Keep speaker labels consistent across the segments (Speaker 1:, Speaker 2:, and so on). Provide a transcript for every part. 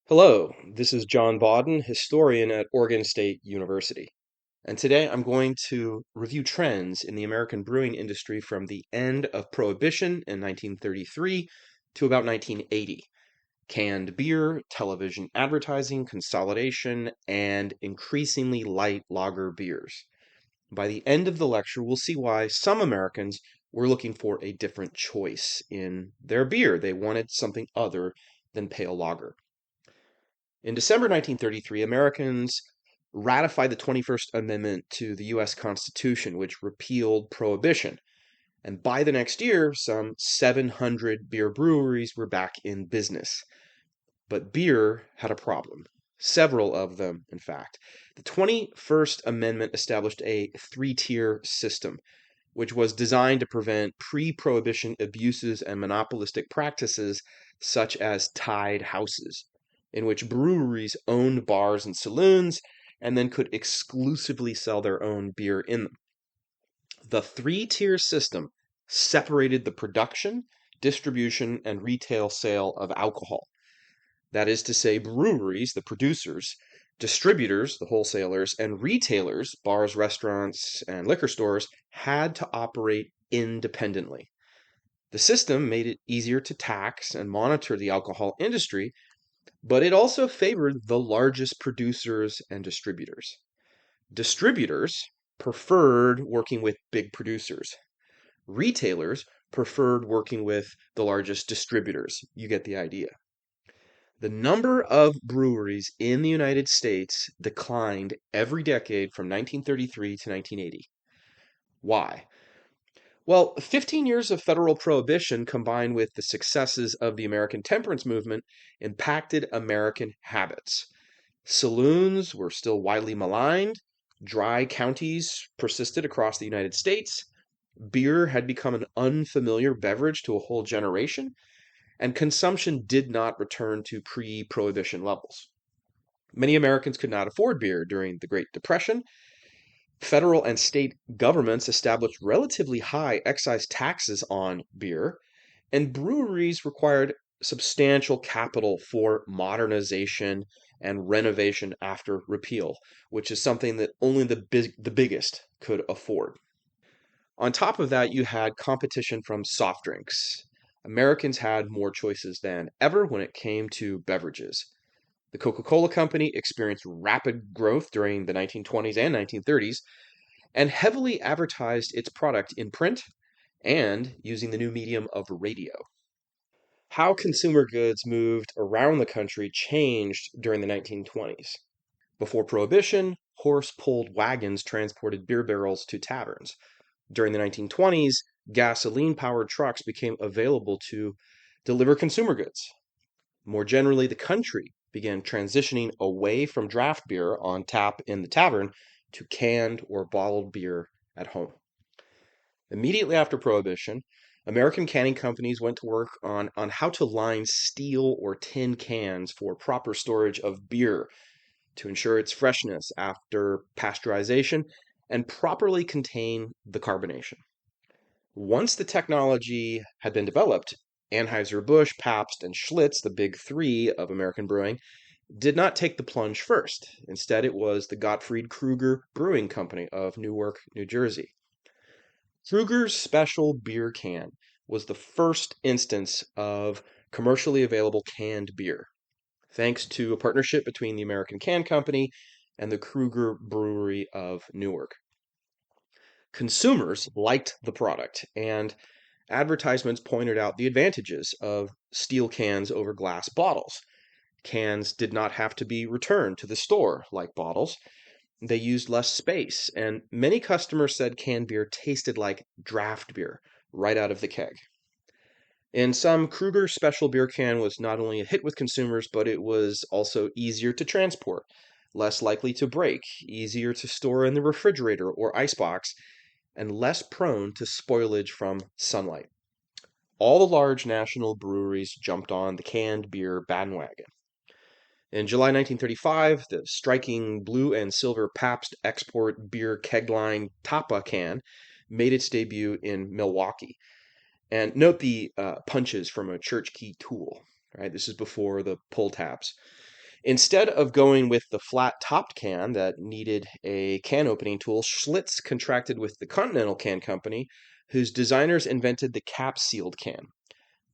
Speaker 1: Hello, this is John Bawden, historian at Oregon State University. And today I'm going to review trends in the American brewing industry from the end of Prohibition in 1933 to about 1980. Canned beer, television advertising, consolidation, and increasingly light lager beers. By the end of the lecture, we'll see why some Americans were looking for a different choice in their beer. They wanted something other than pale lager. In December 1933, Americans ratified the 21st Amendment to the U.S. Constitution, which repealed Prohibition. And by the next year, some 700 beer breweries were back in business. But beer had a problem. Several of them, in fact. The 21st Amendment established a three-tier system, which was designed to prevent pre-prohibition abuses and monopolistic practices such as tied houses, in which breweries owned bars and saloons and then could exclusively sell their own beer in them. The three-tier system separated the production, distribution, and retail sale of alcohol. That is to say, breweries, the producers, distributors, the wholesalers, and retailers, bars, restaurants, and liquor stores, had to operate independently. The system made it easier to tax and monitor the alcohol industry, but it also favored the largest producers and distributors. Distributors preferred working with big producers. Retailers preferred working with the largest distributors. You get the idea. The number of breweries in the United States declined every decade from 1933 to 1980. Why? Well, 15 years of federal prohibition combined with the successes of the American temperance movement impacted American habits. Saloons were still widely maligned, dry counties persisted across the United States, beer had become an unfamiliar beverage to a whole generation, and consumption did not return to pre-prohibition levels. Many Americans could not afford beer during the Great Depression. Federal and state governments established relatively high excise taxes on beer, and breweries required substantial capital for modernization and renovation after repeal, which is something that only the biggest could afford. On top of that, you had competition from soft drinks. Americans had more choices than ever when it came to beverages. The Coca-Cola Company experienced rapid growth during the 1920s and 1930s and heavily advertised its product in print and using the new medium of radio. How consumer goods moved around the country changed during the 1920s. Before Prohibition, horse-pulled wagons transported beer barrels to taverns. During the 1920s, gasoline-powered trucks became available to deliver consumer goods. More generally, the country began transitioning away from draft beer on tap in the tavern to canned or bottled beer at home. Immediately after Prohibition, American canning companies went to work on how to line steel or tin cans for proper storage of beer to ensure its freshness after pasteurization and properly contain the carbonation. Once the technology had been developed, Anheuser-Busch, Pabst, and Schlitz, the big three of American brewing, did not take the plunge first. Instead, it was the Gottfried Krueger Brewing Company of Newark, New Jersey. Krueger's Special Beer Can was the first instance of commercially available canned beer, thanks to a partnership between the American Can Company and the Krueger Brewery of Newark. Consumers liked the product, and advertisements pointed out the advantages of steel cans over glass bottles. Cans did not have to be returned to the store like bottles. They used less space, and many customers said canned beer tasted like draft beer right out of the keg. In some, Krueger Special Beer Can was not only a hit with consumers, but it was also easier to transport, less likely to break, easier to store in the refrigerator or icebox, and less prone to spoilage from sunlight. All the large national breweries jumped on the canned beer bandwagon. In July 1935, the striking blue and silver Pabst export beer kegline Tapa can made its debut in Milwaukee. And note the punches from a church key tool. Right, this is before the pull tabs. Instead of going with the flat-topped can that needed a can opening tool, Schlitz contracted with the Continental Can Company, whose designers invented the cap-sealed can,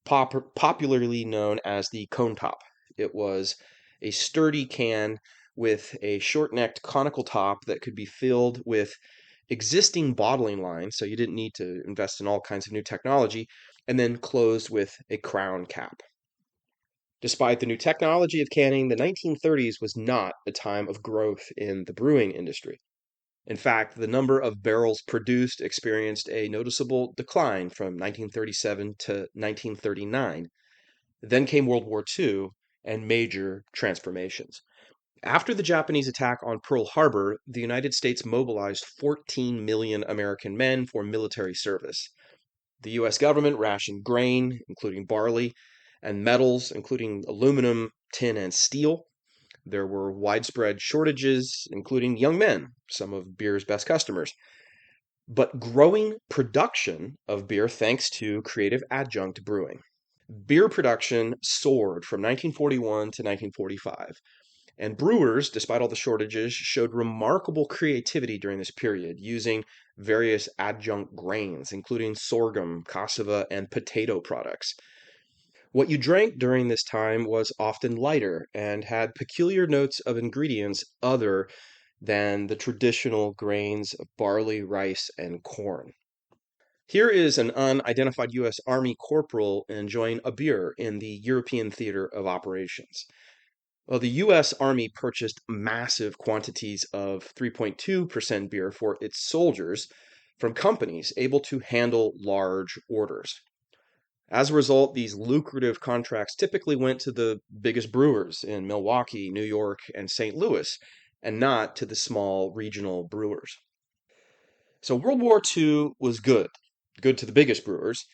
Speaker 1: popularly known as the cone top. It was a sturdy can with a short-necked conical top that could be filled with existing bottling lines, so you didn't need to invest in all kinds of new technology, and then closed with a crown cap. Despite the new technology of canning, the 1930s was not a time of growth in the brewing industry. In fact, the number of barrels produced experienced a noticeable decline from 1937 to 1939. Then came World War II and major transformations. After the Japanese attack on Pearl Harbor, the United States mobilized 14 million American men for military service. The U.S. government rationed grain, including barley, and metals, including aluminum, tin, and steel. There were widespread shortages, including young men, some of beer's best customers, but growing production of beer thanks to creative adjunct brewing. Beer production soared from 1941 to 1945, and brewers, despite all the shortages, showed remarkable creativity during this period, using various adjunct grains, including sorghum, cassava, and potato products. What you drank during this time was often lighter and had peculiar notes of ingredients other than the traditional grains of barley, rice, and corn. Here is an unidentified U.S. Army corporal enjoying a beer in the European theater of operations. Well, the U.S. Army purchased massive quantities of 3.2% beer for its soldiers from companies able to handle large orders. As a result, these lucrative contracts typically went to the biggest brewers in Milwaukee, New York, and St. Louis, and not to the small regional brewers. So World War II was good to the biggest brewers.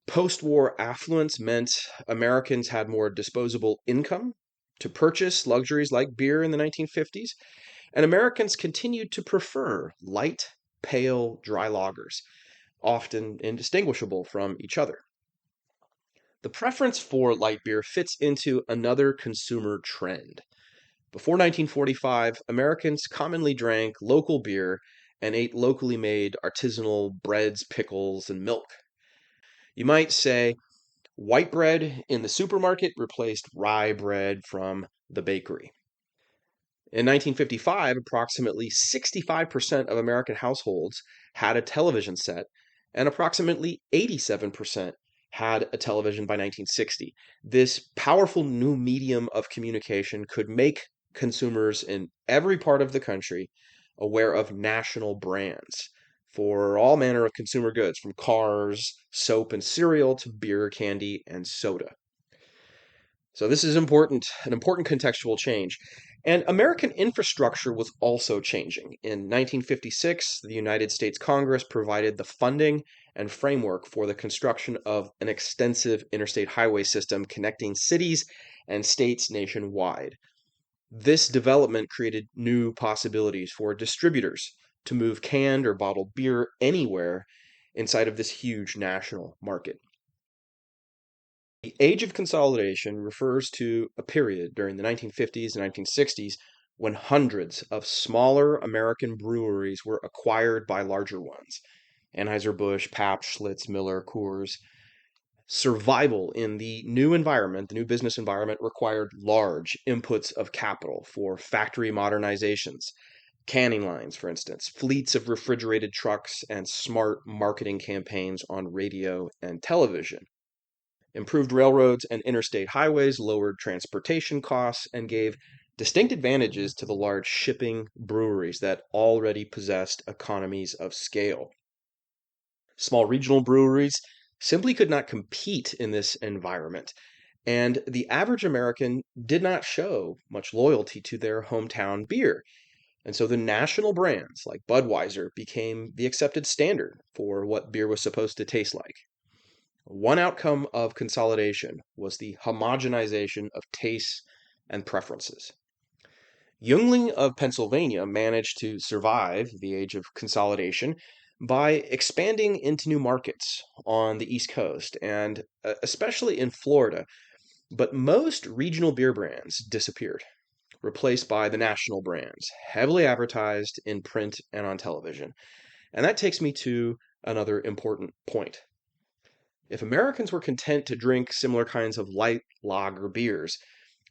Speaker 1: Post-war affluence meant Americans had more disposable income to purchase luxuries like beer in the 1950s, and Americans continued to prefer light, pale, dry lagers, often indistinguishable from each other. The preference for light beer fits into another consumer trend. Before 1945, Americans commonly drank local beer and ate locally made artisanal breads, pickles, and milk. You might say white bread in the supermarket replaced rye bread from the bakery. In 1955, approximately 65% of American households had a television set, and approximately 87% had a television by 1960. This powerful new medium of communication could make consumers in every part of the country aware of national brands for all manner of consumer goods, from cars, soap and cereal, to beer, candy, and soda. So this is an important contextual change. And American infrastructure was also changing. In 1956, the United States Congress provided the funding and framework for the construction of an extensive interstate highway system connecting cities and states nationwide. This development created new possibilities for distributors to move canned or bottled beer anywhere inside of this huge national market. The age of consolidation refers to a period during the 1950s and 1960s when hundreds of smaller American breweries were acquired by larger ones. Anheuser-Busch, Pabst, Schlitz, Miller, Coors. Survival in the new environment, the new business environment, required large inputs of capital for factory modernizations, canning lines, for instance, fleets of refrigerated trucks, and smart marketing campaigns on radio and television. Improved railroads and interstate highways lowered transportation costs and gave distinct advantages to the large shipping breweries that already possessed economies of scale. Small regional breweries simply could not compete in this environment, and the average American did not show much loyalty to their hometown beer. And so the national brands like Budweiser became the accepted standard for what beer was supposed to taste like. One outcome of consolidation was the homogenization of tastes and preferences. Yuengling of Pennsylvania managed to survive the age of consolidation by expanding into new markets on the East Coast and especially in Florida, but most regional beer brands disappeared. replaced by the national brands, heavily advertised in print and on television. And that takes me to another important point. If Americans were content to drink similar kinds of light lager beers,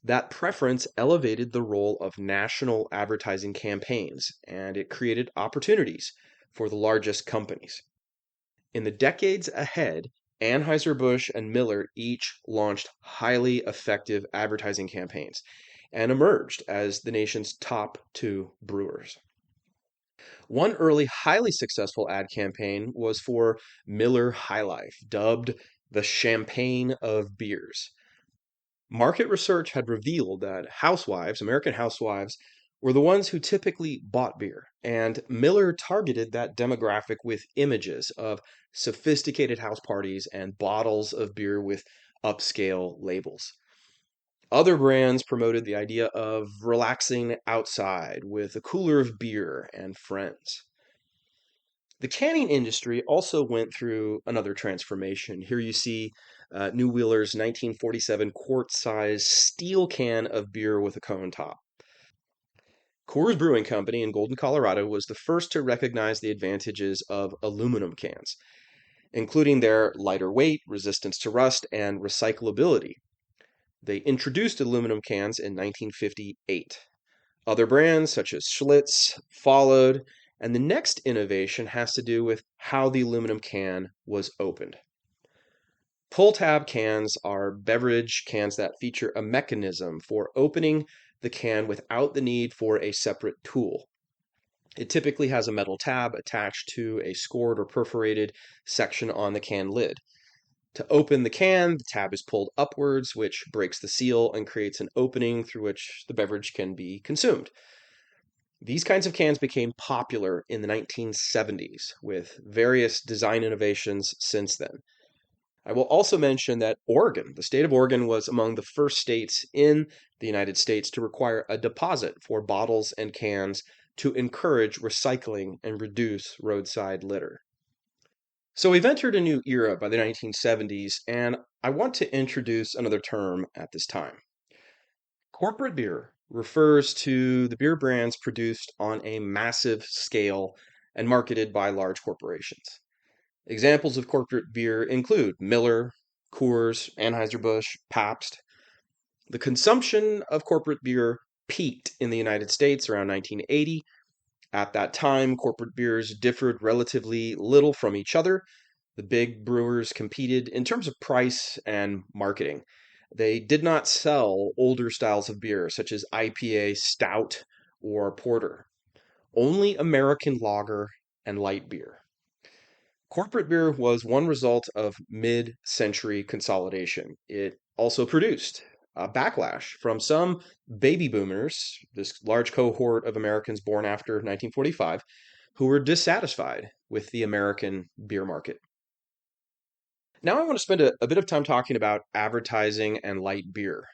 Speaker 1: that preference elevated the role of national advertising campaigns, and it created opportunities for the largest companies. In the decades ahead, Anheuser-Busch and Miller each launched highly effective advertising campaigns and emerged as the nation's top two brewers. One early highly successful ad campaign was for Miller High Life, dubbed the champagne of beers. Market research had revealed that housewives, American housewives, were the ones who typically bought beer, and Miller targeted that demographic with images of sophisticated house parties and bottles of beer with upscale labels. Other brands promoted the idea of relaxing outside with a cooler of beer and friends. The canning industry also went through another transformation. Here you see New Wheeler's 1947 quart-size steel can of beer with a cone top. Coors Brewing Company in Golden, Colorado was the first to recognize the advantages of aluminum cans, including their lighter weight, resistance to rust, and recyclability. They introduced aluminum cans in 1958. Other brands, such as Schlitz, followed, and the next innovation has to do with how the aluminum can was opened. Pull-tab cans are beverage cans that feature a mechanism for opening the can without the need for a separate tool. It typically has a metal tab attached to a scored or perforated section on the can lid. To open the can, the tab is pulled upwards, which breaks the seal and creates an opening through which the beverage can be consumed. These kinds of cans became popular in the 1970s, with various design innovations since then. I will also mention that Oregon, the state of Oregon, was among the first states in the United States to require a deposit for bottles and cans to encourage recycling and reduce roadside litter. So we've entered a new era by the 1970s, and I want to introduce another term at this time. Corporate beer refers to the beer brands produced on a massive scale and marketed by large corporations. Examples of corporate beer include Miller, Coors, Anheuser-Busch, Pabst. The consumption of corporate beer peaked in the United States around 1980. At that time, corporate beers differed relatively little from each other. The big brewers competed in terms of price and marketing. They did not sell older styles of beer, such as IPA, stout, or porter. Only American lager and light beer. Corporate beer was one result of mid-century consolidation. It also produced a backlash from some baby boomers, this large cohort of Americans born after 1945, who were dissatisfied with the American beer market. Now I want to spend a bit of time talking about advertising and light beer.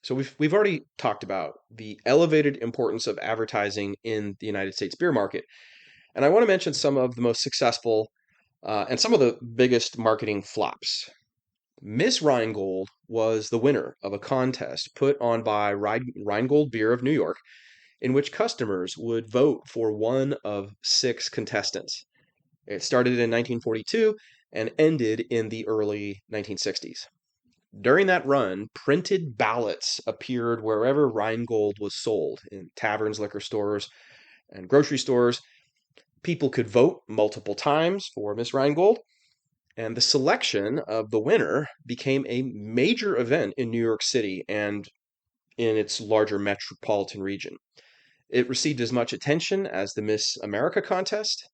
Speaker 1: So we've already talked about the elevated importance of advertising in the United States beer market, and I want to mention some of the most successful and some of the biggest marketing flops. Miss Rheingold was the winner of a contest put on by Rheingold Beer of New York, in which customers would vote for one of six contestants. It started in 1942 and ended in the early 1960s. During that run, printed ballots appeared wherever Rheingold was sold, in taverns, liquor stores, and grocery stores. People could vote multiple times for Miss Rheingold, and the selection of the winner became a major event in New York City and in its larger metropolitan region. It received as much attention as the Miss America contest.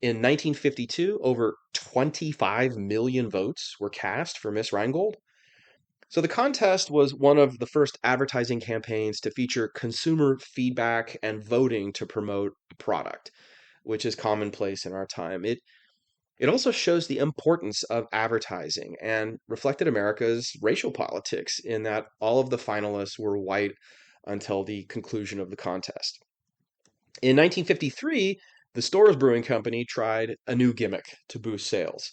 Speaker 1: In 1952, over 25 million votes were cast for Miss Rheingold. So the contest was one of the first advertising campaigns to feature consumer feedback and voting to promote a product, which is commonplace in our time. It also shows the importance of advertising and reflected America's racial politics in that all of the finalists were white until the conclusion of the contest. In 1953, the Storrs Brewing Company tried a new gimmick to boost sales.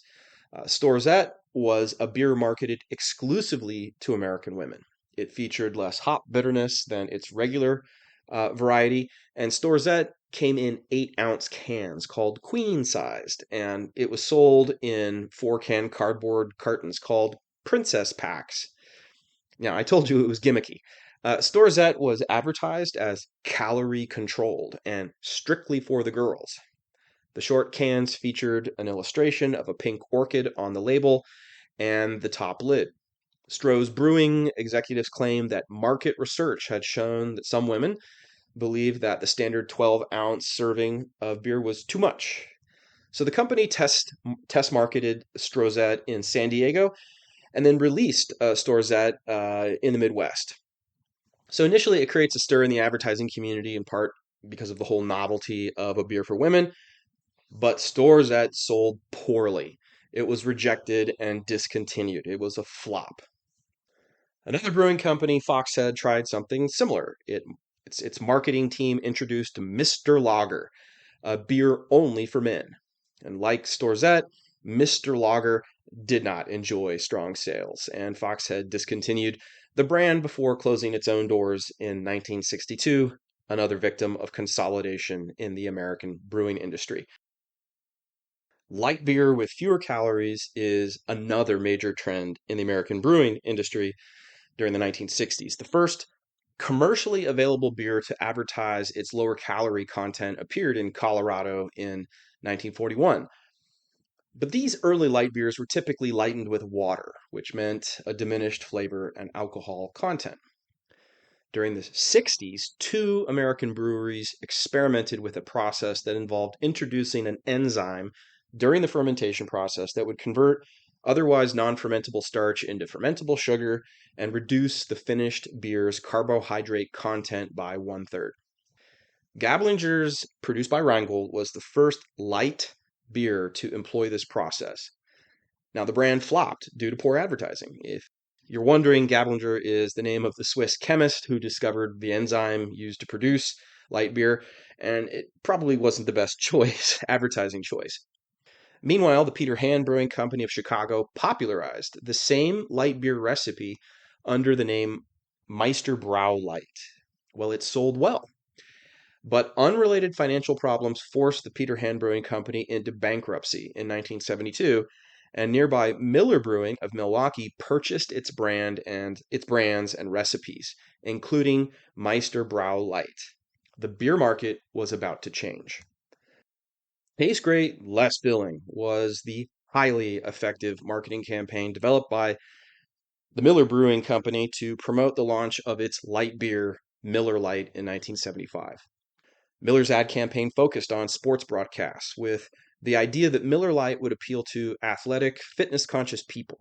Speaker 1: Storzette was a beer marketed exclusively to American women. It featured less hop bitterness than its regular variety, and Storzette came in 8-ounce cans called queen-sized, and it was sold in 4-can cardboard cartons called princess packs. Now, I told you it was gimmicky. Storzette was advertised as calorie controlled and strictly for the girls. The short cans featured an illustration of a pink orchid on the label and the top lid. Stroh's Brewing executives claimed that market research had shown that some women believed that the standard 12-ounce serving of beer was too much. So the company test marketed Strozette in San Diego and then released Storzette in the Midwest. So initially, it creates a stir in the advertising community, in part because of the whole novelty of a beer for women, but Storzette sold poorly. It was rejected and discontinued. It was a flop. Another brewing company, Foxhead, tried something similar. Its marketing team introduced Mr. Lager, a beer only for men. And like Storzette, Mr. Lager did not enjoy strong sales, and Foxhead discontinued the brand before closing its own doors in 1962, another victim of consolidation in the American brewing industry. Light beer with fewer calories is another major trend in the American brewing industry during the 1960s. The first commercially available beer to advertise its lower calorie content appeared in Colorado in 1941. But these early light beers were typically lightened with water, which meant a diminished flavor and alcohol content. During the 60s, 2 American breweries experimented with a process that involved introducing an enzyme during the fermentation process that would convert otherwise non-fermentable starch into fermentable sugar and reduce the finished beer's carbohydrate content by 1/3. Gablinger's, produced by Rheingold, was the first light beer to employ this process. Now, the brand flopped due to poor advertising. If you're wondering, Gablinger is the name of the Swiss chemist who discovered the enzyme used to produce light beer, and it probably wasn't the best choice, advertising choice. Meanwhile, the Peter Hand Brewing Company of Chicago popularized the same light beer recipe under the name Meister Brau Light. Well, it sold well. But unrelated financial problems forced the Peter Hand Brewing Company into bankruptcy in 1972, and nearby Miller Brewing of Milwaukee purchased its brands and recipes, including Meister Brau Light. The beer market was about to change. Taste Great, Less Filling was the highly effective marketing campaign developed by the Miller Brewing Company to promote the launch of its light beer, Miller Lite, in 1975. Miller's ad campaign focused on sports broadcasts with the idea that Miller Lite would appeal to athletic, fitness-conscious people.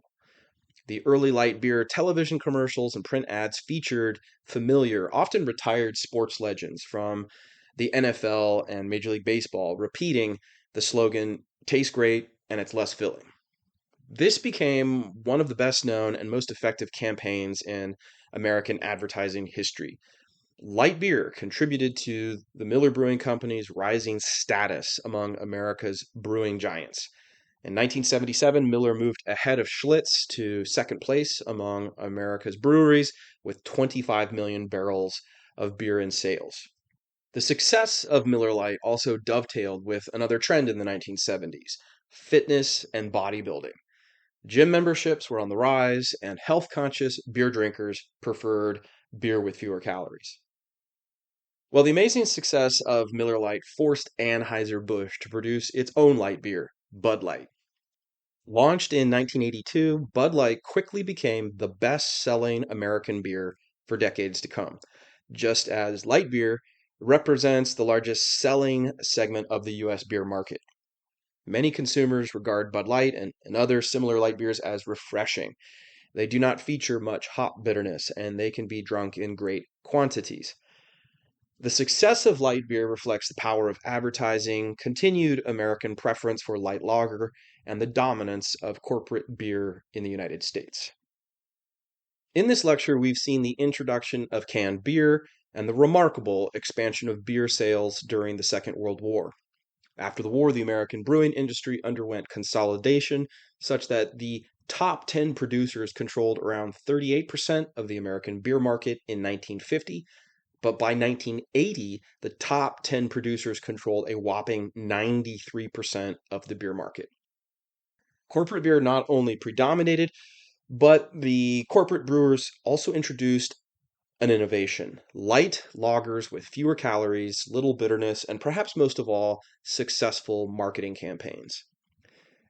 Speaker 1: The early light beer television commercials and print ads featured familiar, often retired sports legends from the NFL and Major League Baseball, repeating the slogan, "Tastes great and it's less filling." This became one of the best known and most effective campaigns in American advertising history. Light beer contributed to the Miller Brewing Company's rising status among America's brewing giants. In 1977, Miller moved ahead of Schlitz to second place among America's breweries with 25 million barrels of beer in sales. The success of Miller Lite also dovetailed with another trend in the 1970s, fitness and bodybuilding. Gym memberships were on the rise, and health-conscious beer drinkers preferred beer with fewer calories. Well, the amazing success of Miller Lite forced Anheuser-Busch to produce its own light beer, Bud Light. Launched in 1982, Bud Light quickly became the best-selling American beer for decades to come, just as light beer represents the largest selling segment of the U.S. beer market. Many consumers regard Bud Light and other similar light beers as refreshing. They do not feature much hop bitterness, and they can be drunk in great quantities. The success of light beer reflects the power of advertising, continued American preference for light lager, and the dominance of corporate beer in the United States. In this lecture, we've seen the introduction of canned beer and the remarkable expansion of beer sales during the Second World War. After the war, the American brewing industry underwent consolidation such that the top 10 producers controlled around 38% of the American beer market in 1950, but by 1980, the top 10 producers controlled a whopping 93% of the beer market. Corporate beer not only predominated, but the corporate brewers also introduced an innovation: light lagers with fewer calories, little bitterness, and perhaps most of all, successful marketing campaigns.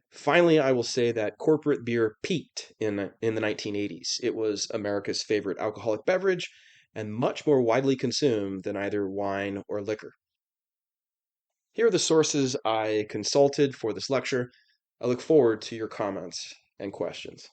Speaker 1: Finally, I will say that corporate beer peaked in the 1980s. It was America's favorite alcoholic beverage and much more widely consumed than either wine or liquor. Here are the sources I consulted for this lecture. I look forward to your comments and questions.